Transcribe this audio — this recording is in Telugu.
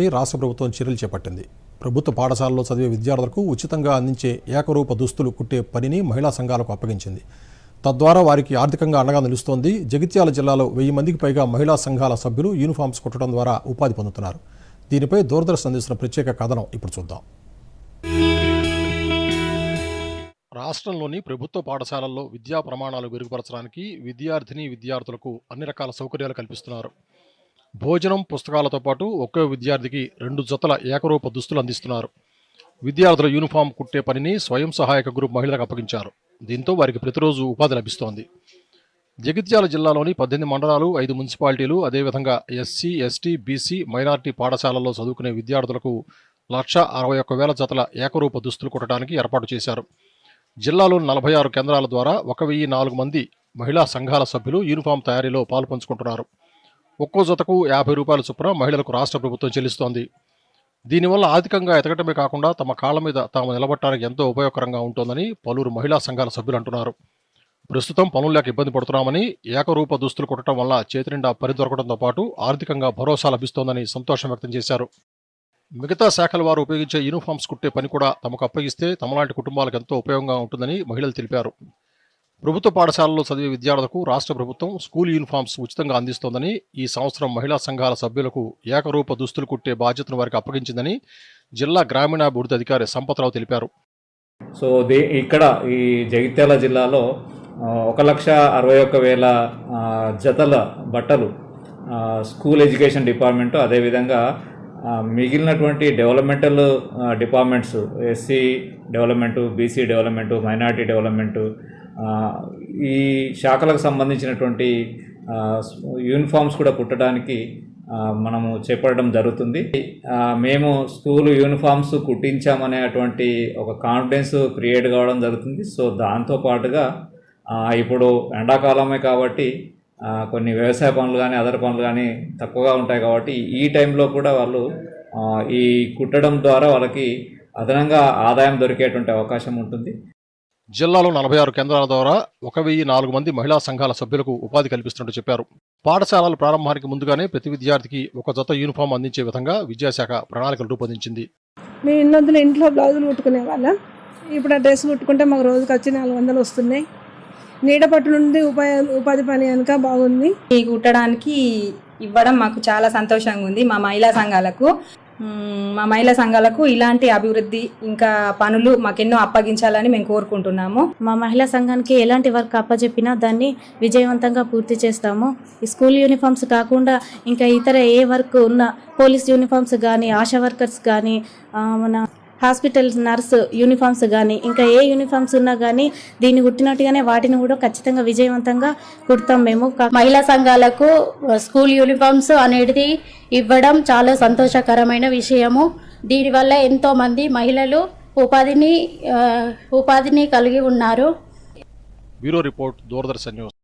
రాష్ట్ర ప్రభుత్వం చర్యలు చేపట్టింది. ప్రభుత్వ పాఠశాలలో చదివే విద్యార్థులకు ఉచితంగా అందించే ఏకరూప దుస్తులు కుట్టే పనిని మహిళా సంఘాలకు అప్పగించింది. తద్వారా వారికి ఆర్థికంగా అండగా నిలుస్తోంది. జగిత్యాల జిల్లాలో 1000 మందికి పైగా మహిళా సంఘాల సభ్యులు యూనిఫామ్స్ కుట్టడం ద్వారా ఉపాధి పొందుతున్నారు. దీనిపై దూరదర్శన్ అందిస్తున్న ప్రత్యేక కథనం ఇప్పుడు చూద్దాం. రాష్ట్రంలోని ప్రభుత్వ పాఠశాలల్లో విద్యా ప్రమాణాలు మెరుగుపరచడానికి విద్యార్థులకు అన్ని రకాల సౌకర్యాలు కల్పిస్తున్నారు. భోజనం, పుస్తకాలతో పాటు ఒక్కో విద్యార్థికి 2 జతల ఏకరూప దుస్తులు అందిస్తున్నారు. విద్యార్థుల యూనిఫామ్ కుట్టే పనిని స్వయం సహాయక గ్రూప్ మహిళలకు అప్పగించారు. దీంతో వారికి ప్రతిరోజు ఉపాధి లభిస్తోంది. జగిత్యాల జిల్లాలోని 18 మండలాలు, 5 మున్సిపాలిటీలు, అదేవిధంగా ఎస్సీ, ఎస్టీ, బీసీ, మైనార్టీ పాఠశాలల్లో చదువుకునే విద్యార్థులకు 1,61,000 జతల ఏకరూప దుస్తులు కుట్టడానికి ఏర్పాటు చేశారు. జిల్లాలోని 46 కేంద్రాల ద్వారా 1,004 మంది మహిళా సంఘాల సభ్యులు యూనిఫామ్ తయారీలో పాల్పంచుకుంటున్నారు. ఒక్కో జతకు ₹50 చొప్పున మహిళలకు రాష్ట్ర ప్రభుత్వం చెల్లిస్తోంది. దీనివల్ల ఆర్థికంగా ఎదగటమే కాకుండా తమ కాళ్ల మీద తాము నిలబడటానికి ఎంతో ఉపయోగకరంగా ఉంటోందని పలువురు మహిళా సంఘాల సభ్యులు అంటున్నారు. ప్రస్తుతం పనులు లేక ఇబ్బంది పడుతున్నామని, ఏకరూప దుస్తులు కుట్టడం వల్ల చేతినిండా పని దొరకడంతో పాటు ఆర్థికంగా భరోసా లభిస్తోందని సంతోషం వ్యక్తం చేశారు. మిగతా శాఖల వారు ఉపయోగించే యూనిఫామ్స్ కుట్టే పని కూడా తమకు అప్పగిస్తే తమలాంటి కుటుంబాలకు ఎంతో ఉపయోగంగా ఉంటుందని మహిళలు తెలిపారు. ప్రభుత్వ పాఠశాలలో చదివే విద్యార్థులకు రాష్ట్ర ప్రభుత్వం స్కూల్ యూనిఫామ్స్ ఉచితంగా అందిస్తోందని, ఈ సంవత్సరం మహిళా సంఘాల సభ్యులకు ఏకరూప దుస్తులు కుట్టే బాధ్యతను వారికి అప్పగించిందని జిల్లా గ్రామీణాభివృద్ధి అధికారి సంపత్రావు తెలిపారు. సో ఇక్కడ ఈ జగిత్యాల జిల్లాలో 1,61,000 జతల బట్టలు స్కూల్ ఎడ్యుకేషన్ డిపార్ట్మెంటు, అదేవిధంగా మిగిలినటువంటి developmental departments, SC development, BC development, minority development, ఈ శాఖలకు సంబంధించినటువంటి యూనిఫామ్స్ కూడా కుట్టడానికి మనము చేపట్టడం జరుగుతుంది. మేము స్కూల్ యూనిఫామ్స్ కుట్టించామనేటువంటి ఒక కాన్ఫిడెన్స్ క్రియేట్ కావడం జరుగుతుంది. సో దాంతోపాటుగా ఇప్పుడు ఎండాకాలమే కాబట్టి కొన్ని వ్యవసాయ పనులు కానీ అదర్ పనులు కానీ తక్కువగా ఉంటాయి కాబట్టి ఈ టైంలో కూడా వాళ్ళు ఈ కుట్టడం ద్వారా వాళ్ళకి అదనంగా ఆదాయం దొరికేటువంటి అవకాశం ఉంటుంది. జిల్లాలో 46 కేంద్రాల ద్వారా 1,004 మంది మహిళా సంఘాల సభ్యులకు ఉపాధి కల్పిస్తున్నట్టు చెప్పారు. పాఠశాలల ప్రారంభానికి ముందుగానే ప్రతి విద్యార్థికి ఒక జత యూనిఫామ్ అందించే విధంగా విద్యాశాఖ ప్రణాళికలు రూపొందించింది. మేము ఇన్నొద్దులు ఇంట్లో బ్లౌజులు కుట్టుకునే వాళ్ళం. ఇప్పుడు ఆ డ్రెస్ కుట్టుకుంటే మాకు రోజుకి వచ్చి 400 వస్తున్నాయి. నీడపట్టు నుండి ఉపాధి పని కనుక బాగుంది. ఈ కుట్టడానికి ఇవ్వడం మాకు చాలా సంతోషంగా ఉంది. మా మహిళా సంఘాలకు ఇలాంటి అభివృద్ధి ఇంకా పనులు మాకెన్నో అప్పగించాలని మేము కోరుకుంటున్నాము. మా మహిళా సంఘానికి ఎలాంటి వర్క్ అప్పచెప్పినా దాన్ని విజయవంతంగా పూర్తి చేస్తాము. ఈ స్కూల్ యూనిఫామ్స్ కాకుండా ఇంకా ఇతర ఏ వర్క్ ఉన్న పోలీస్ యూనిఫామ్స్ కానీ, ఆశా వర్కర్స్ కానీ, మన హాస్పిటల్ నర్స్ యూనిఫామ్స్ కానీ, ఇంకా ఏ యూనిఫామ్స్ ఉన్నా కానీ దీన్ని కుట్టినట్టుగానే వాటిని కూడా ఖచ్చితంగా విజయవంతంగా కుడతాం. మేము మహిళా సంఘాలకు స్కూల్ యూనిఫామ్స్ అనేది ఇవ్వడం చాలా సంతోషకరమైన విషయము. దీనివల్ల ఎంతోమంది మహిళలు ఉపాధిని కలిగి ఉన్నారు. Bureau report, Doordarshan news.